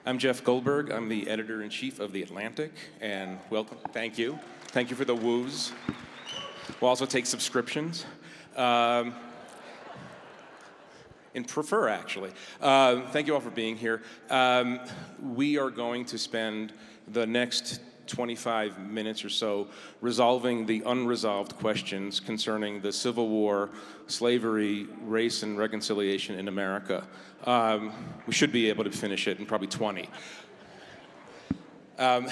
I'm Jeff Goldberg. I'm the editor-in-chief of The Atlantic, and welcome. Thank you. Thank you for the woos. We'll also take subscriptions. And prefer, actually. Thank you all for being here. We are going to spend the next 25 minutes or so resolving the unresolved questions concerning the Civil War, slavery, race, and reconciliation in America. We should be able to finish it in probably 20. We're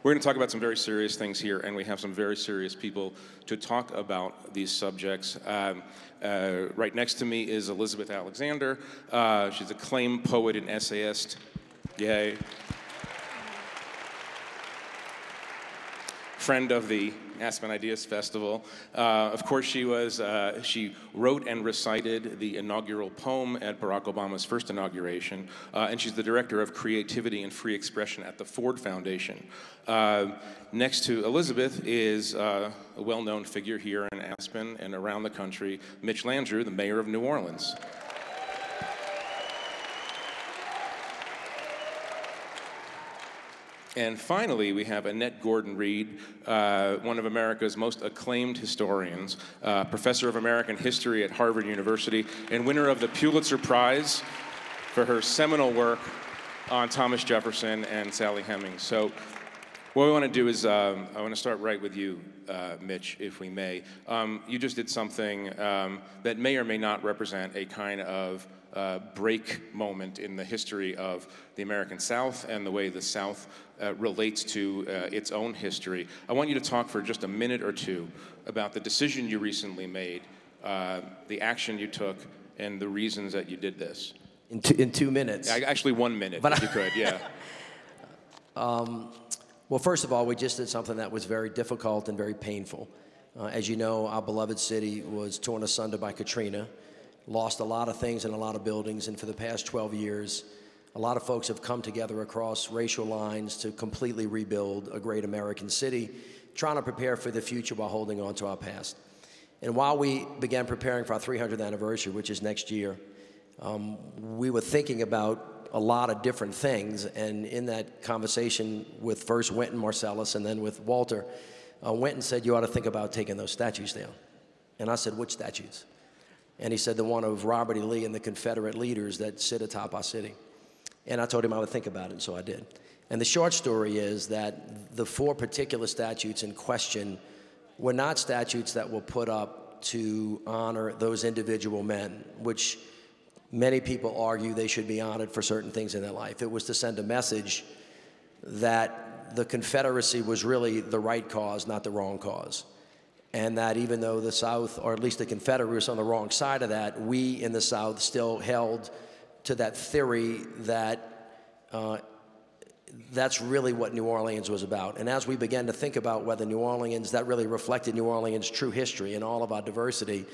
going to talk about some very serious things here, and we have some very serious people to talk about these subjects. Right next to me is Elizabeth Alexander. She's an acclaimed poet and essayist. Yay. Friend of the Aspen Ideas Festival. Of course, she wrote and recited the inaugural poem at Barack Obama's first inauguration, and she's the director of creativity and free expression at the Ford Foundation. Next to Elizabeth is a well-known figure here in Aspen and around the country, Mitch Landrieu, the mayor of New Orleans. And finally, we have Annette Gordon-Reed, one of America's most acclaimed historians, professor of American history at Harvard University, and winner of the Pulitzer Prize for her seminal work on Thomas Jefferson and Sally Hemings. So what we want to do is, I want to start right with you, Mitch, if we may. You just did something that may or may not represent a kind of break moment in the history of the American South and the way the South relates to its own history. I want you to talk for just a minute or two about the decision you recently made, the action you took, and the reasons that you did this. In 2 minutes? Actually 1 minute, if you could, yeah. Well, first of all, we just did something that was very difficult and very painful. As you know, our beloved city was torn asunder by Katrina, lost a lot of things and a lot of buildings, and for the past 12 years, a lot of folks have come together across racial lines to completely rebuild a great American city, trying to prepare for the future while holding on to our past. And while we began preparing for our 300th anniversary, which is next year, we were thinking about a lot of different things, and in that conversation with first Wynton Marsalis and then with Walter, Wynton said, you ought to think about taking those statues down. And I said, which statues? And he said, the one of Robert E. Lee and the Confederate leaders that sit atop our city. And I told him I would think about it, and so I did. And the short story is that the 4 particular statutes in question were not statutes that were put up to honor those individual men, which many people argue they should be honored for certain things in their life. It was to send a message that the Confederacy was really the right cause, not the wrong cause. And that even though the South, or at least the Confederacy, was on the wrong side of that, we in the South still held to that theory that that's really what New Orleans was about. And as we began to think about whether New Orleans, that really reflected New Orleans' true history and all of our diversity,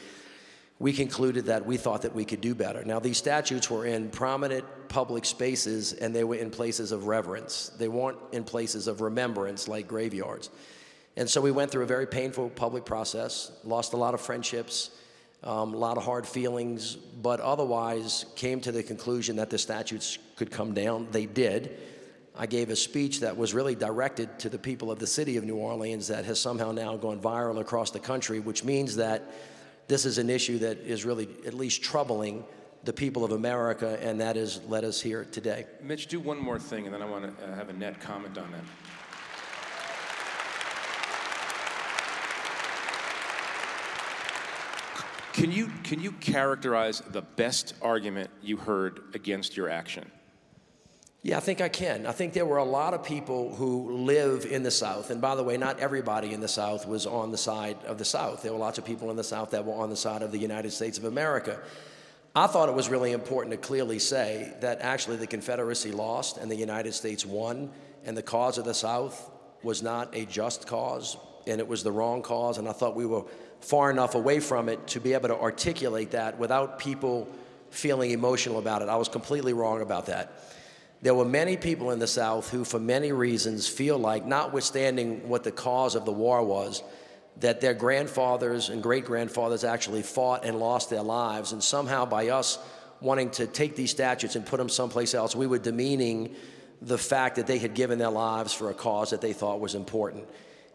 we concluded that we thought that we could do better. Now, these statutes were in prominent public spaces, and they were in places of reverence. They weren't in places of remembrance like graveyards. And so we went through a very painful public process, lost a lot of friendships, a lot of hard feelings, but otherwise came to the conclusion that the statutes could come down. They did. I gave a speech that was really directed to the people of the city of New Orleans that has somehow now gone viral across the country, which means that this is an issue that is really at least troubling the people of America, and that has led us here today. Mitch, do one more thing, and then I want to have Annette comment on that. Can you characterize the best argument you heard against your action? Yeah, I think I can. I think there were a lot of people who live in the South, and by the way, not everybody in the South was on the side of the South. There were lots of people in the South that were on the side of the United States of America. I thought it was really important to clearly say that actually the Confederacy lost and the United States won, and the cause of the South was not a just cause, and it was the wrong cause, and I thought we were far enough away from it to be able to articulate that without people feeling emotional about it. I was completely wrong about that. There were many people in the South who, for many reasons, feel like, notwithstanding what the cause of the war was, that their grandfathers and great-grandfathers actually fought and lost their lives, and somehow by us wanting to take these statutes and put them someplace else, we were demeaning the fact that they had given their lives for a cause that they thought was important.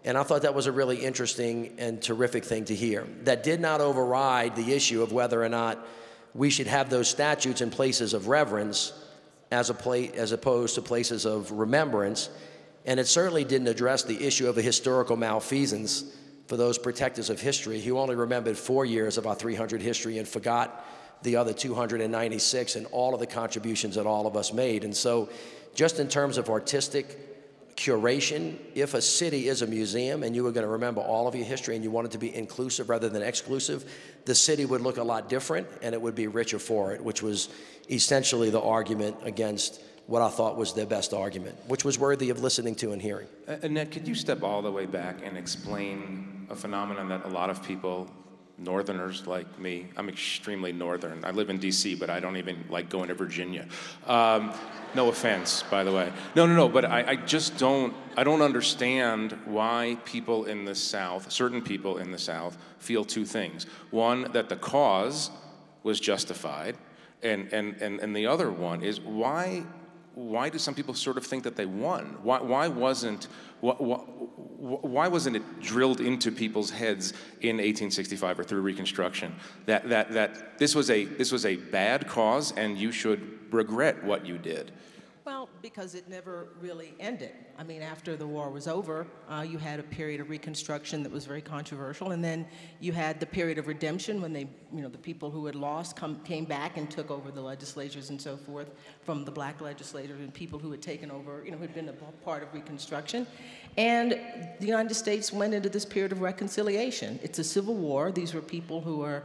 And I thought that was a really interesting and terrific thing to hear. That did not override the issue of whether or not we should have those statutes in places of reverence as opposed to places of remembrance. And it certainly didn't address the issue of a historical malfeasance for those protectors of history who only remembered 4 years of our 300 history and forgot the other 296 and all of the contributions that all of us made. And so just in terms of artistic curation, if a city is a museum and you were going to remember all of your history and you wanted to be inclusive rather than exclusive, the city would look a lot different and it would be richer for it, which was essentially the argument against what I thought was their best argument, which was worthy of listening to and hearing. Annette, could you step all the way back and explain a phenomenon that a lot of people, Northerners like me, I'm extremely Northern. I live in D.C., but I don't even like going to Virginia. No offense, by the way. No, but I just don't understand why people in the South, certain people in the South, feel two things. One, that the cause was justified, and the other one is why do some people sort of think that they won? Why wasn't it drilled into people's heads in 1865 or through Reconstruction that this was a bad cause and you should regret what you did? Well, because it never really ended. I mean, after the war was over, you had a period of Reconstruction that was very controversial, and then you had the period of redemption when the people who had lost came back and took over the legislatures and so forth from the black legislators and people who had taken over, who had been a part of Reconstruction. And the United States went into this period of reconciliation. It's a civil war. These were people who are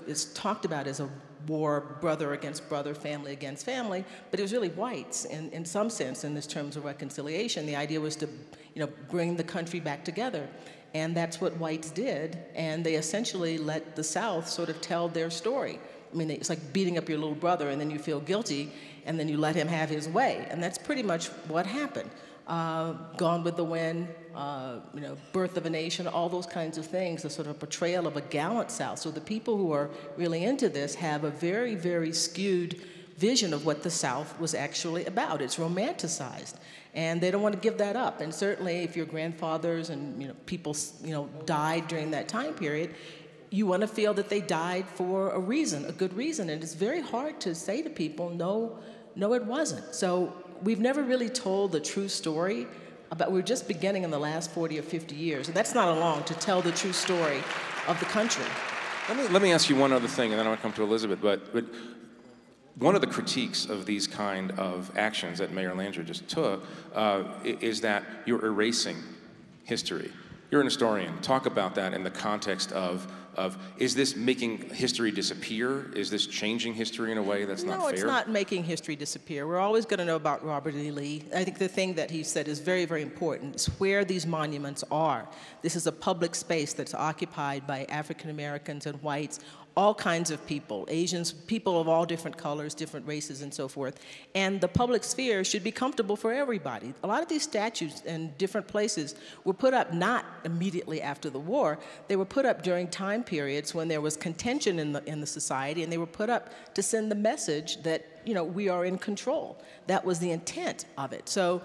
it's talked about as a war, brother against brother, family against family, but it was really whites in some sense in this terms of reconciliation. The idea was to, bring the country back together. And that's what whites did, and they essentially let the South sort of tell their story. I mean, it's like beating up your little brother and then you feel guilty and then you let him have his way. And that's pretty much what happened. Gone with the Wind, Birth of a Nation, all those kinds of things, a sort of portrayal of a gallant South. So the people who are really into this have a very, very skewed vision of what the South was actually about. It's romanticized, and they don't want to give that up. And certainly if your grandfathers and people died during that time period, you want to feel that they died for a reason, a good reason. And it's very hard to say to people, no, it wasn't. So we've never really told the true story about, we're just beginning in the last 40 or 50 years, and that's not long to tell the true story of the country. Let me ask you one other thing, and then I want to come to Elizabeth, but one of the critiques of these kind of actions that Mayor Landrieu just took is that you're erasing history. You're an historian. Talk about that in the context of is this making history disappear? Is this changing history in a way that's not fair? No, it's not making history disappear. We're always going to know about Robert E. Lee. I think the thing that he said is very, very important. It's where these monuments are. This is a public space that's occupied by African Americans and whites, all kinds of people, Asians, people of all different colors, different races, and so forth. And the public sphere should be comfortable for everybody. A lot of these statues in different places were put up not immediately after the war. They were put up during time periods when there was contention in the society, and they were put up to send the message that, we are in control. That was the intent of it. So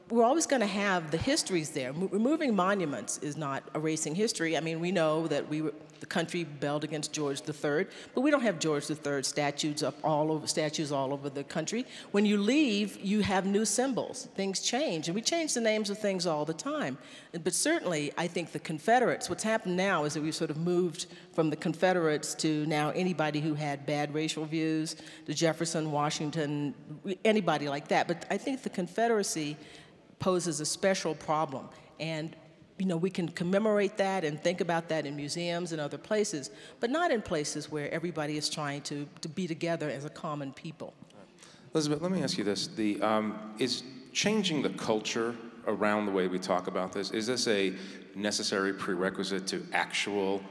we're always going to have the histories there. Removing monuments is not erasing history. I mean, we know that the country rebelled against George III, but we don't have George III statues all over the country. When you leave, you have new symbols. Things change, and we change the names of things all the time. But certainly, I think the Confederates, what's happened now is that we've sort of moved from the Confederates to now anybody who had bad racial views, to Jefferson, Washington, anybody like that. But I think the Confederacy poses a special problem, and we can commemorate that and think about that in museums and other places, but not in places where everybody is trying to be together as a common people. Elizabeth, let me ask you this. Is changing the culture around the way we talk about this, is this a necessary prerequisite to actual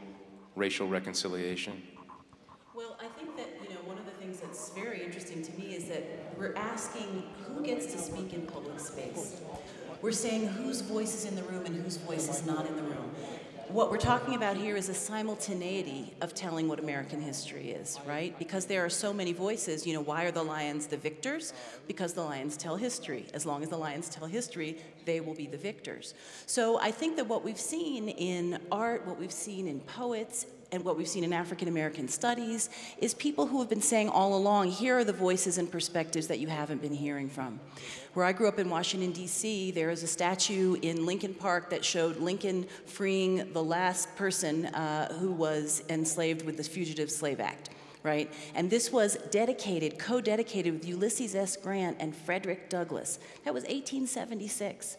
racial reconciliation? Well, I think that, one of the things that's very interesting to me is that we're asking who gets to speak in public space. We're saying whose voice is in the room and whose voice is not in the room. what we're talking about here is a simultaneity of telling what American history is, right? Because there are so many voices, you know, why are the lions the victors? Because the lions tell history. As long as the lions tell history, they will be the victors. So I think that what we've seen in art, what we've seen in poets, and what we've seen in African American studies is people who have been saying all along, here are the voices and perspectives that you haven't been hearing from. Where I grew up in Washington, D.C., there is a statue in Lincoln Park that showed Lincoln freeing the last person who was enslaved with the Fugitive Slave Act, right? And this was dedicated, co-dedicated with Ulysses S. Grant and Frederick Douglass. That was 1876.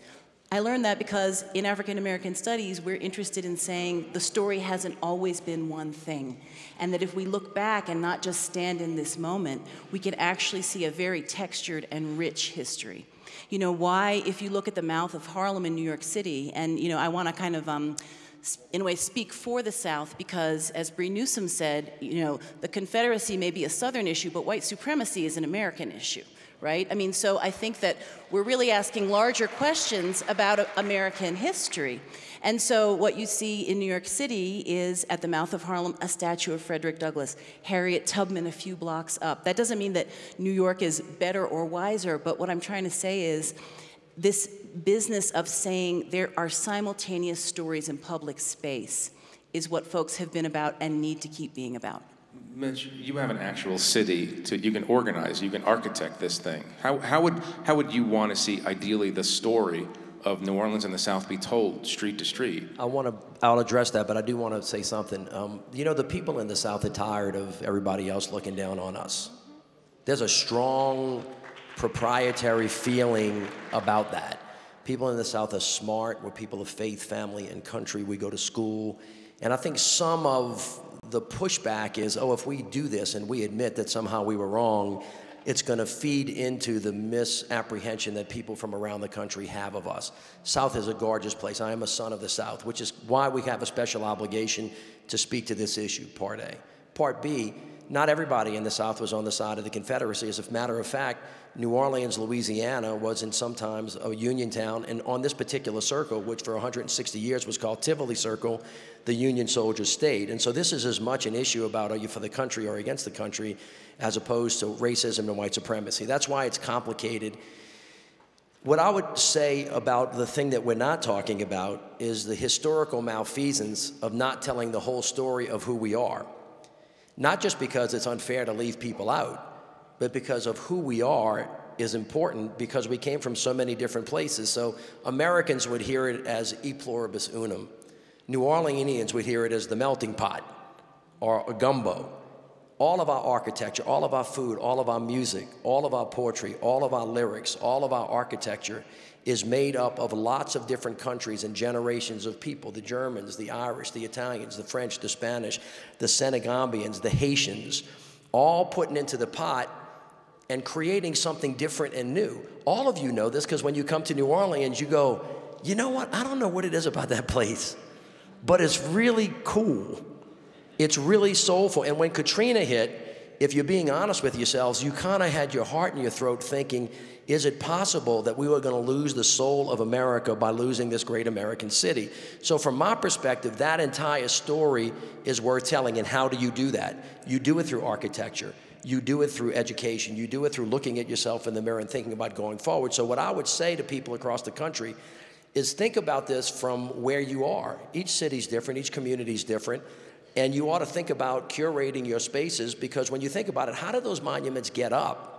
I learned that because in African American studies, we're interested in saying the story hasn't always been one thing. And that if we look back and not just stand in this moment, we can actually see a very textured and rich history. You know, why, if you look at the mouth of Harlem in New York City, and, you know, I want to kind of, in a way, speak for the South because, as Bree Newsom said, you know, the Confederacy may be a Southern issue, but white supremacy is an American issue. Right? I mean, so I think that we're really asking larger questions about American history. And so what you see in New York City is, at the mouth of Harlem, a statue of Frederick Douglass, Harriet Tubman a few blocks up. That doesn't mean that New York is better or wiser, but what I'm trying to say is this business of saying there are simultaneous stories in public space is what folks have been about and need to keep being about. Mitch, you have an actual city you can organize, you can architect this thing. How would you want to see, ideally, the story of New Orleans and the South be told street to street? I'll address that, but I do want to say something. You know, the people in the South are tired of everybody else looking down on us. There's a strong proprietary feeling about that. People in the South are smart. We're people of faith, family, and country. We go to school. And I think some of the pushback is, oh, if we do this and we admit that somehow we were wrong, it's going to feed into the misapprehension that people from around the country have of us. South is a gorgeous place. I am a son of the South, which is why we have a special obligation to speak to this issue, part A. Part B, not everybody in the South was on the side of the Confederacy. As a matter of fact, New Orleans, Louisiana was in sometimes a Union town, and on this particular circle, which for 160 years was called Tivoli Circle, the Union soldiers stayed. And so this is as much an issue about are you for the country or against the country as opposed to racism and white supremacy. That's why it's complicated. What I would say about the thing that we're not talking about is the historical malfeasance of not telling the whole story of who we are. Not just because it's unfair to leave people out, but because of who we are is important because we came from so many different places. So Americans would hear it as e pluribus unum. New Orleanians would hear it as the melting pot or a gumbo. All of our architecture, all of our food, all of our music, all of our poetry, all of our lyrics, all of our architecture is made up of lots of different countries and generations of people, the Germans, the Irish, the Italians, the French, the Spanish, the Senegambians, the Haitians, all putting into the pot and creating something different and new. All of you know this because when you come to New Orleans, you go, you know what, I don't know what it is about that place, but it's really cool. It's really soulful. And when Katrina hit, if you're being honest with yourselves, you kind of had your heart in your throat thinking, is it possible that we were going to lose the soul of America by losing this great American city? So from my perspective, that entire story is worth telling. And how do you do that? You do it through architecture. You do it through education. You do it through looking at yourself in the mirror and thinking about going forward. So what I would say to people across the country is think about this from where you are. Each city's different. Each community's different. And you ought to think about curating your spaces because when you think about it, how do those monuments get up?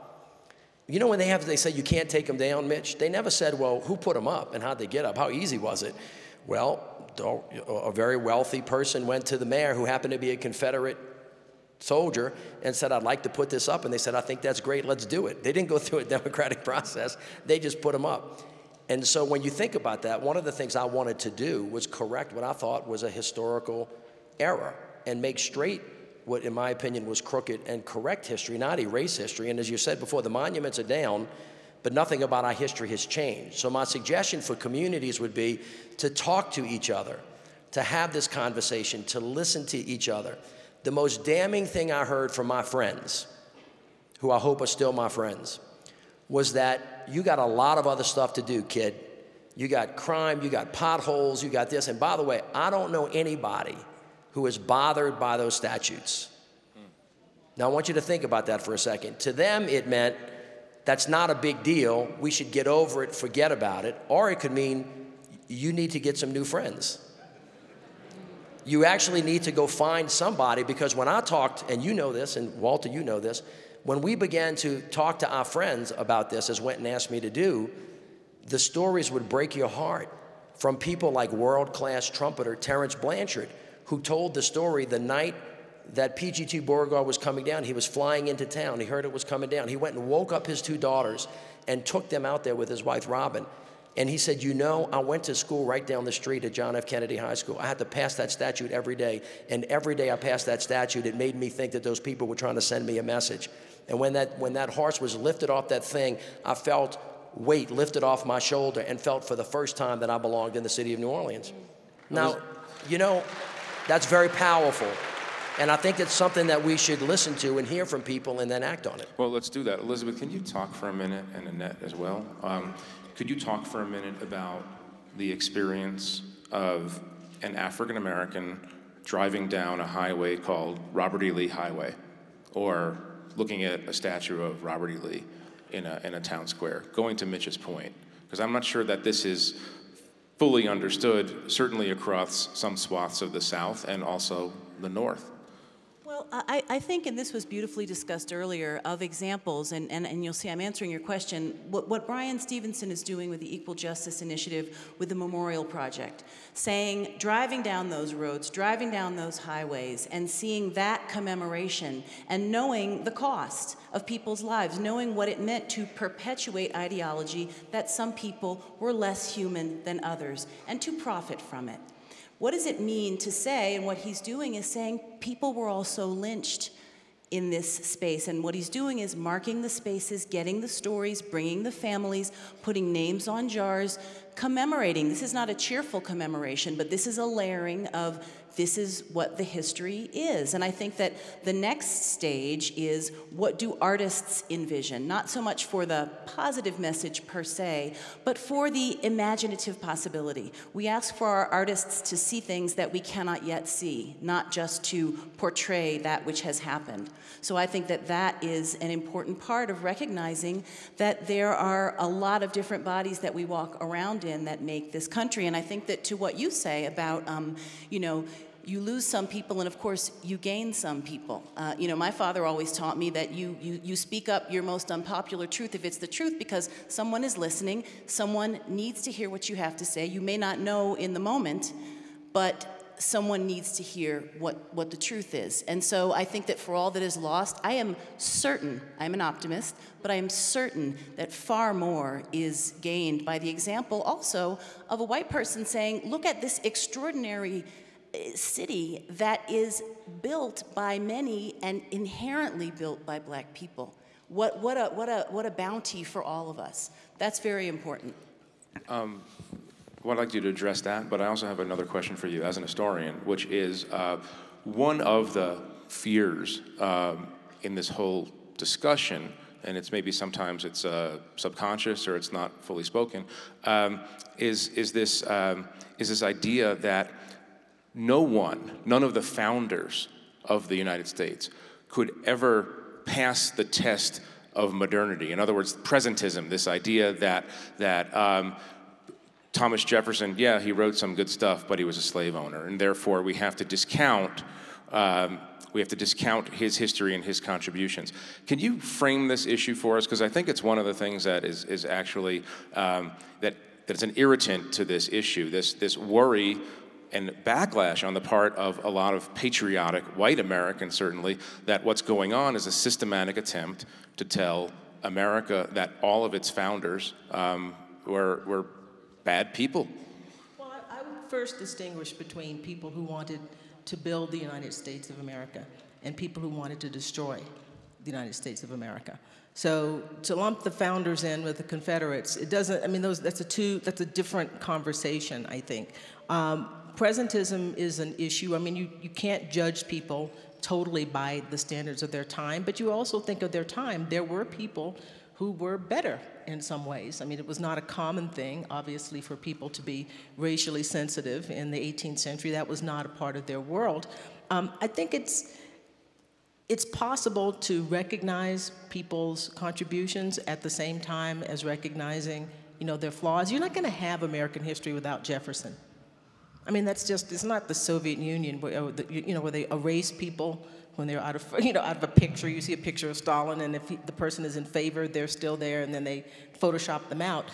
You know when they say you can't take them down, Mitch? They never said, well, who put them up and how'd they get up? How easy was it? Well, a very wealthy person went to the mayor who happened to be a Confederate soldier and said, I'd like to put this up. And they said, I think that's great, let's do it. They didn't go through a democratic process. They just put them up. And so when you think about that, one of the things I wanted to do was correct what I thought was a historical error and make straight what, in my opinion, was crooked and correct history, not erase history. And as you said before, the monuments are down, but nothing about our history has changed. So my suggestion for communities would be to talk to each other, to have this conversation, to listen to each other. The most damning thing I heard from my friends, who I hope are still my friends, was that you got a lot of other stuff to do, kid. You got crime, you got potholes, you got this. And by the way, I don't know anybody who is bothered by those statutes. Now I want you to think about that for a second. To them, it meant that's not a big deal. We should get over it, forget about it. Or it could mean you need to get some new friends. You actually need to go find somebody, because when I talked, and you know this, and Walter, you know this, when we began to talk to our friends about this, as Wynton asked me to do, the stories would break your heart from people like world-class trumpeter Terence Blanchard, who told the story the night that PGT Beauregard was coming down. He was flying into town. He heard it was coming down. He went and woke up his 2 daughters and took them out there with his wife, Robin. And he said, you know, I went to school right down the street at John F. Kennedy High School. I had to pass that statute every day. And every day I passed that statute, it made me think that those people were trying to send me a message. And when that horse was lifted off that thing, I felt weight lifted off my shoulder and felt for the first time that I belonged in the city of New Orleans. Now, you know, that's very powerful. And I think it's something that we should listen to and hear from people and then act on it. Well, let's do that. Elizabeth, can you talk for a minute, and Annette as well? Could you talk for a minute about the experience of an African-American driving down a highway called Robert E. Lee Highway, or looking at a statue of Robert E. Lee in a town square, going to Mitch's point? Because I'm not sure that this is fully understood, certainly across some swaths of the South and also the North. Well, I think, and this was beautifully discussed earlier, of examples, and you'll see I'm answering your question, what Brian Stevenson is doing with the Equal Justice Initiative with the Memorial Project, saying, driving down those roads, driving down those highways, and seeing that commemoration, and knowing the cost of people's lives, knowing what it meant to perpetuate ideology that some people were less human than others, and to profit from it. What does it mean to say, and what he's doing is saying people were also lynched in this space, and what he's doing is marking the spaces, getting the stories, bringing the families, putting names on jars, commemorating. This is not a cheerful commemoration, but this is a layering of this is what the history is. And I think that the next stage is, what do artists envision? Not so much for the positive message per se, but for the imaginative possibility. We ask for our artists to see things that we cannot yet see, not just to portray that which has happened. So I think that that is an important part of recognizing that there are a lot of different bodies that we walk around in that make this country. And I think that to what you say about, you know, you lose some people, and of course, you gain some people. You know, my father always taught me that you speak up your most unpopular truth if it's the truth, because someone is listening, someone needs to hear what you have to say. You may not know in the moment, but someone needs to hear what the truth is. And so I think that for all that is lost, I am certain, I'm an optimist, but I am certain that far more is gained by the example also of a white person saying, look at this extraordinary city that is built by many and inherently built by black people. What a bounty for all of us. That's very important. Well, I'd like you to address that, but I also have another question for you as an historian, which is one of the fears in this whole discussion, and it's maybe sometimes it's subconscious or it's not fully spoken, is this idea that none of the founders of the United States could ever pass the test of modernity. In other words, presentism, this idea that Thomas Jefferson, yeah, he wrote some good stuff, but he was a slave owner, and therefore we have to discount his history and his contributions. Can you frame this issue for us? Because I think it's one of the things that is actually that it's an irritant to this issue. This worry and backlash on the part of a lot of patriotic white Americans, certainly, that what's going on is a systematic attempt to tell America that all of its founders were bad people. Well, I would first distinguish between people who wanted to build the United States of America and people who wanted to destroy the United States of America. So to lump the founders in with the Confederates, it doesn't, I mean, that's a different conversation, I think. Presentism is an issue. I mean, you can't judge people totally by the standards of their time, but you also think of their time. There were people who were better in some ways. I mean, it was not a common thing, obviously, for people to be racially sensitive in the 18th century. That was not a part of their world. I think it's possible to recognize people's contributions at the same time as recognizing, their flaws. You're not going to have American history without Jefferson. I mean, it's not the Soviet Union where they erase people when they're out of a picture. You see a picture of Stalin, and if the person is in favor, they're still there, and then they Photoshop them out.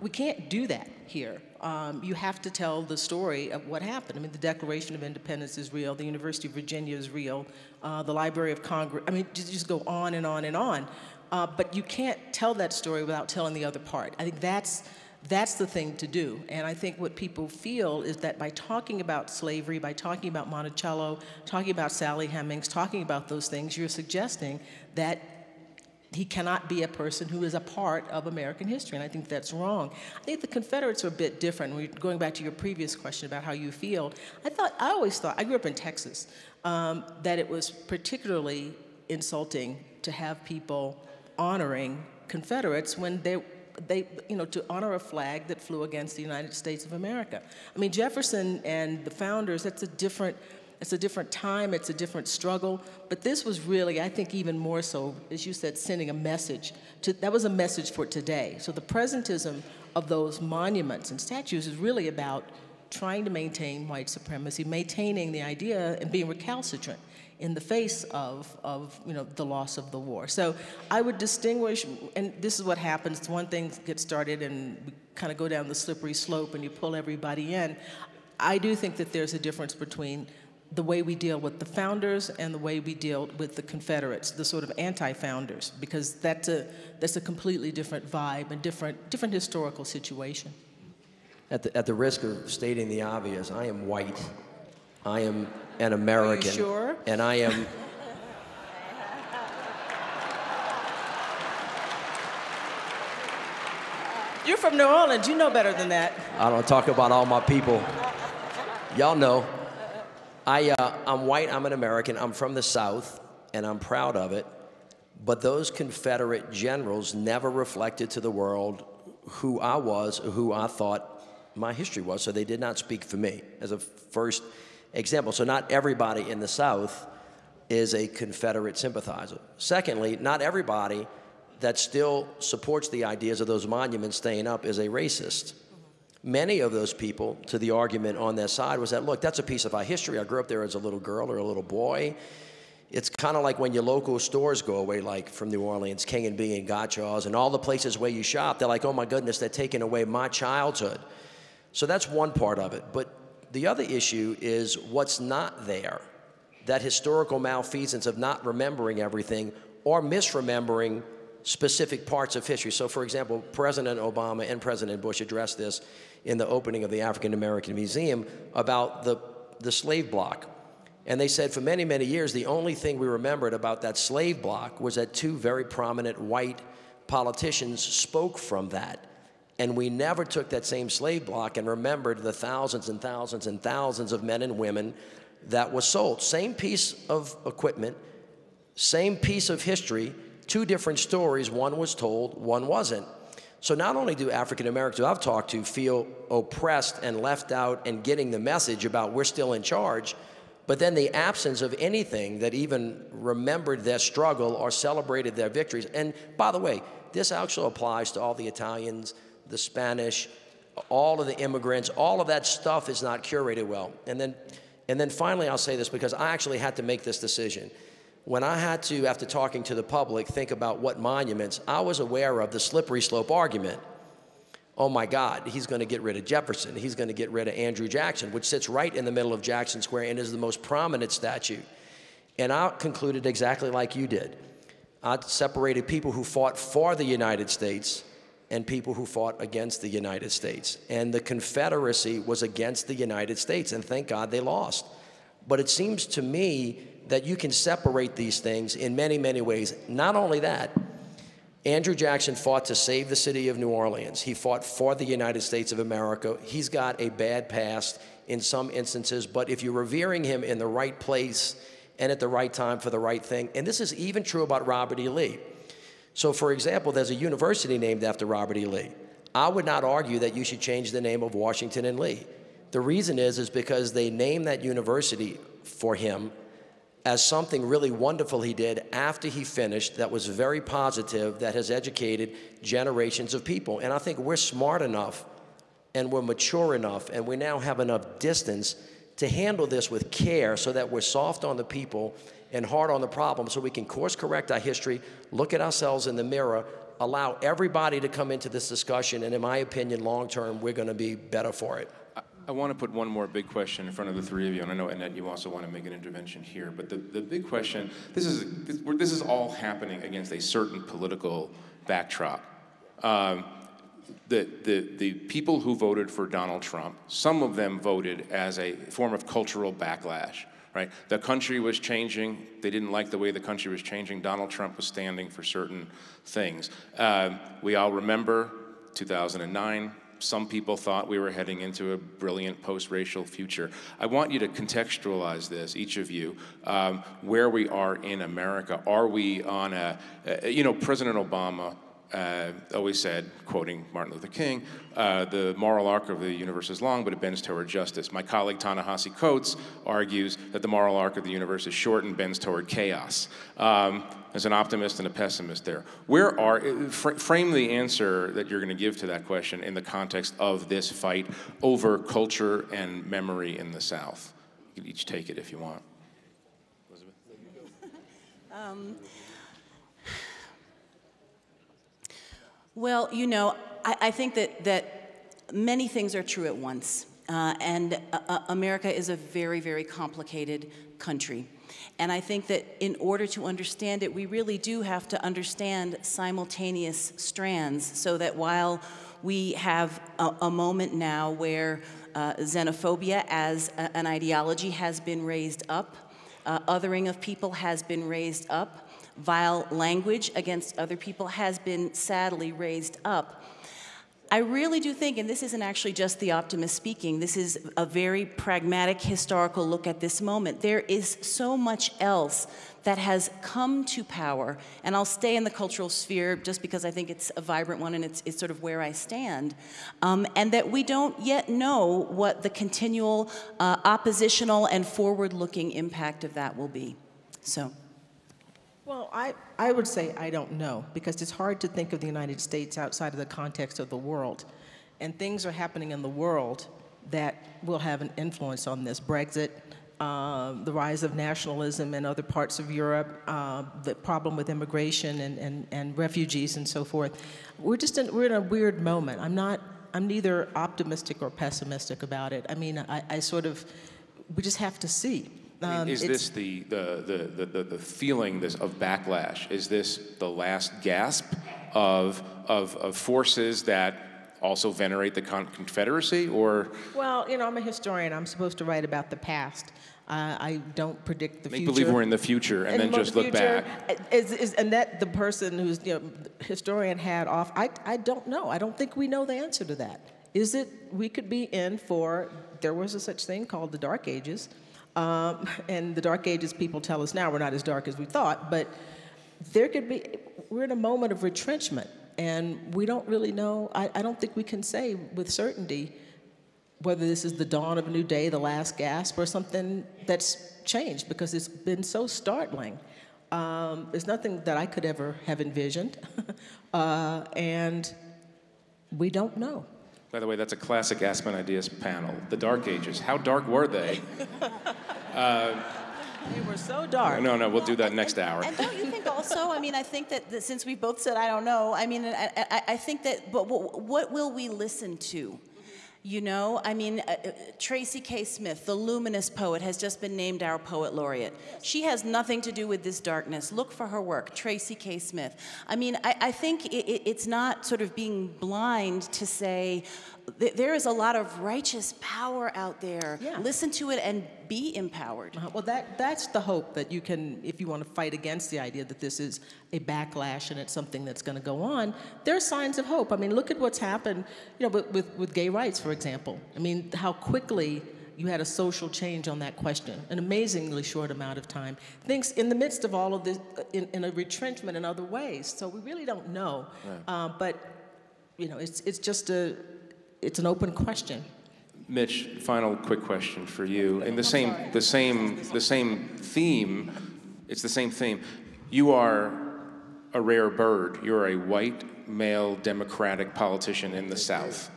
We can't do that here. You have to tell the story of what happened. I mean, the Declaration of Independence is real. The University of Virginia is real. The Library of Congress. I mean, just go on and on and on. But you can't tell that story without telling the other part. I think that's the thing to do. And I think what people feel is that by talking about slavery, by talking about Monticello, talking about Sally Hemings, talking about those things, you're suggesting that he cannot be a person who is a part of American history, and I think that's wrong. I think the Confederates are a bit different. Going back to your previous question about how you feel, I always thought, I grew up in Texas, that it was particularly insulting to have people honoring Confederates when they to honor a flag that flew against the United States of America. I mean, Jefferson and the founders, it's a different time, it's a different struggle, but this was really, I think, even more so, as you said, sending a message. That was a message for today. So the presentism of those monuments and statues is really about trying to maintain white supremacy, maintaining the idea and being recalcitrant in the face of the loss of the war. So I would distinguish, and this is what happens, one thing gets started and we kind of go down the slippery slope and you pull everybody in. I do think that there's a difference between the way we deal with the founders and the way we deal with the Confederates, the sort of anti-founders, because that's a completely different vibe and different historical situation. At the risk of stating the obvious, I am white. I am an American. Are you sure? And I am... You're from New Orleans. You know better than that. I don't talk about all my people. Y'all know. I'm white. I'm an American. I'm from the South, and I'm proud of it. But those Confederate generals never reflected to the world who I was, who I thought my history was, so they did not speak for me as a first example. So not everybody in the South is a Confederate sympathizer. Secondly, not everybody that still supports the ideas of those monuments staying up is a racist. Many of those people, to the argument on their side, was that, look, that's a piece of our history. I grew up there as a little girl or a little boy. It's kind of like when your local stores go away, like from New Orleans, King and B and Gotcha's, and all the places where you shop, they're like, oh my goodness, they're taking away my childhood. So that's one part of it. But the other issue is what's not there, that historical malfeasance of not remembering everything or misremembering specific parts of history. So, for example, President Obama and President Bush addressed this in the opening of the African American Museum about the slave block. And they said for many, many years, the only thing we remembered about that slave block was that two very prominent white politicians spoke from that. And we never took that same slave block and remembered the thousands and thousands and thousands of men and women that was sold. Same piece of equipment, same piece of history, two different stories. One was told, one wasn't. So not only do African Americans who I've talked to feel oppressed and left out and getting the message about we're still in charge, but then the absence of anything that even remembered their struggle or celebrated their victories. And by the way, this also applies to all the Italians, the Spanish, all of the immigrants. All of that stuff is not curated well. And then finally, I'll say this because I actually had to make this decision. When I had to, after talking to the public, think about what monuments, I was aware of the slippery slope argument. Oh my God, he's going to get rid of Jefferson. He's going to get rid of Andrew Jackson, which sits right in the middle of Jackson Square and is the most prominent statue. And I concluded exactly like you did. I separated people who fought for the United States and people who fought against the United States. And the Confederacy was against the United States, and thank God they lost. But it seems to me that you can separate these things in many, many ways. Not only that, Andrew Jackson fought to save the city of New Orleans. He fought for the United States of America. He's got a bad past in some instances, but if you're revering him in the right place and at the right time for the right thing, and this is even true about Robert E. Lee. So for example, there's a university named after Robert E. Lee. I would not argue that you should change the name of Washington and Lee. The reason is because they named that university for him as something really wonderful he did after he finished that was very positive, that has educated generations of people. And I think we're smart enough and we're mature enough and we now have enough distance to handle this with care so that we're soft on the people and hard on the problem so we can course correct our history, look at ourselves in the mirror, allow everybody to come into this discussion, and in my opinion, long term, we're going to be better for it. I want to put one more big question in front of the three of you, and I know, Annette, you also want to make an intervention here, but the big question, this is all happening against a certain political backdrop. The people who voted for Donald Trump, some of them voted as a form of cultural backlash, right? The country was changing. They didn't like the way the country was changing. Donald Trump was standing for certain things. We all remember 2009. Some people thought we were heading into a brilliant post-racial future. I want you to contextualize this, each of you, where we are in America. Are we on President Obama always said, quoting Martin Luther King, the moral arc of the universe is long, but it bends toward justice. My colleague Ta-Nehisi Coates argues that the moral arc of the universe is short and bends toward chaos. There's an optimist and a pessimist there. Frame the answer that you're going to give to that question in the context of this fight over culture and memory in the South. You can each take it if you want. Elizabeth? Well, I think that many things are true at once. And America is a very, very complicated country. And I think that in order to understand it, we really do have to understand simultaneous strands so that while we have a moment now where xenophobia as an ideology has been raised up, othering of people has been raised up, vile language against other people has been sadly raised up. I really do think, and this isn't actually just the optimist speaking, this is a very pragmatic historical look at this moment. There is so much else that has come to power, and I'll stay in the cultural sphere just because I think it's a vibrant one and it's sort of where I stand, and that we don't yet know what the continual oppositional and forward-looking impact of that will be. So. Well, I would say I don't know, because it's hard to think of the United States outside of the context of the world. And things are happening in the world that will have an influence on this. Brexit, the rise of nationalism in other parts of Europe, the problem with immigration and refugees and so forth. We're in a weird moment. I'm neither optimistic or pessimistic about it. I mean, we just have to see. Is this the feeling of backlash? Is this the last gasp of forces that also venerate the Confederacy, or? Well, I'm a historian. I'm supposed to write about the past. I don't predict the future. Make believe we're in the future and then just look back. Is Annette the person who's historian hat off? I don't know. I don't think we know the answer to that. Is it we could be in for? There was a such thing called the Dark Ages. And the Dark Ages, people tell us now, we're not as dark as we thought, but we're in a moment of retrenchment, and we don't really know. I don't think we can say with certainty whether this is the dawn of a new day, the last gasp, or something that's changed, because it's been so startling. There's nothing that I could ever have envisioned, and we don't know. By the way, that's a classic Aspen Ideas panel. The Dark Ages. How dark were they? They were so dark. No, we'll do that next hour. And don't you think also, I think that since we both said I don't know, I think that, but what will we listen to? Tracy K. Smith, the luminous poet, has just been named our poet laureate. She has nothing to do with this darkness. Look for her work, Tracy K. Smith. I think it's not sort of being blind to say there is a lot of righteous power out there. Yeah. Listen to it and be empowered. Well, that's the hope that you can, if you want to fight against the idea that this is a backlash and it's something that's going to go on, there are signs of hope. Look at what's happened, with gay rights, for example. How quickly, you had a social change on that question, an amazingly short amount of time. Things in the midst of all of this, in a retrenchment in other ways. So we really don't know. Right. But it's just it's an open question. Mitch, final quick question for you. In the same theme, it's the same theme. You are a rare bird. You're a white, male, Democratic politician in the South.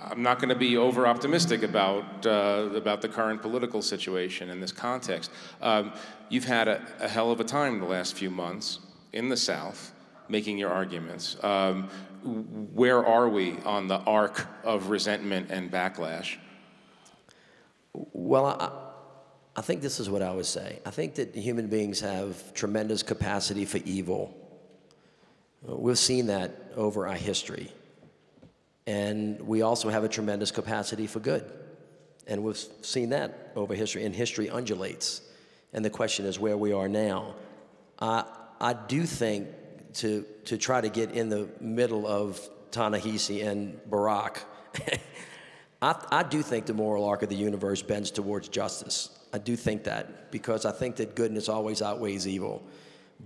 I'm not going to be over-optimistic about the current political situation in this context. You've had a hell of a time the last few months in the South making your arguments. Where are we on the arc of resentment and backlash? Well, I think this is what I would say. I think that human beings have tremendous capacity for evil. We've seen that over our history. And we also have a tremendous capacity for good. And we've seen that over history, and history undulates. And the question is where we are now. I do think to try to get in the middle of Ta-Nehisi and Barack, I do think the moral arc of the universe bends towards justice. I do think that, because I think that goodness always outweighs evil.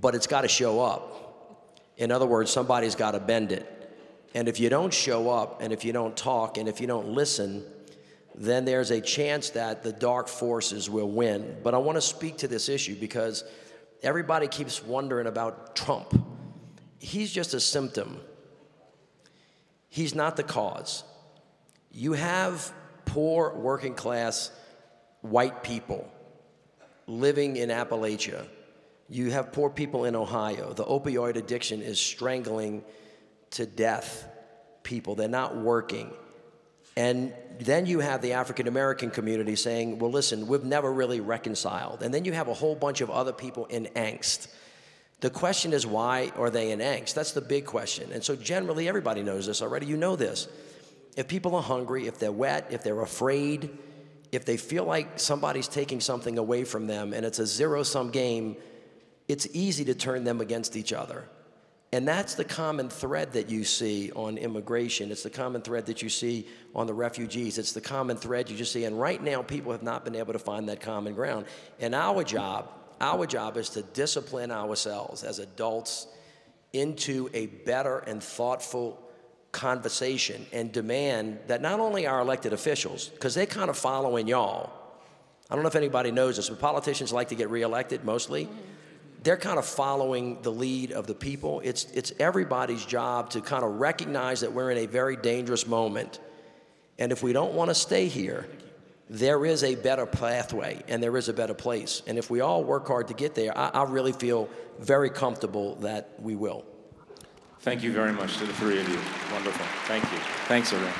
But it's got to show up. In other words, somebody's got to bend it. And if you don't show up, and if you don't talk, and if you don't listen, then there's a chance that the dark forces will win. But I want to speak to this issue because everybody keeps wondering about Trump. He's just a symptom. He's not the cause. You have poor working class white people living in Appalachia. You have poor people in Ohio. The opioid addiction is strangling to death people. They're not working. And then you have the African American community saying, well, listen, we've never really reconciled. And then you have a whole bunch of other people in angst. The question is, why are they in angst? That's the big question. And so generally, everybody knows this already. You know this. If people are hungry, if they're wet, if they're afraid, if they feel like somebody's taking something away from them and it's a zero-sum game, it's easy to turn them against each other. And that's the common thread that you see on immigration. It's the common thread that you see on the refugees. It's the common thread you just see. And right now, people have not been able to find that common ground. And our job is to discipline ourselves as adults into a better and thoughtful conversation and demand that not only our elected officials, because they're kind of following y'all. I don't know if anybody knows this, but politicians like to get reelected mostly. They're kind of following the lead of the people. It's everybody's job to kind of recognize that we're in a very dangerous moment. And if we don't want to stay here, there is a better pathway and there is a better place. And if we all work hard to get there, I really feel very comfortable that we will. Thank you very much to the three of you. Wonderful. Thank you. Thanks, everyone.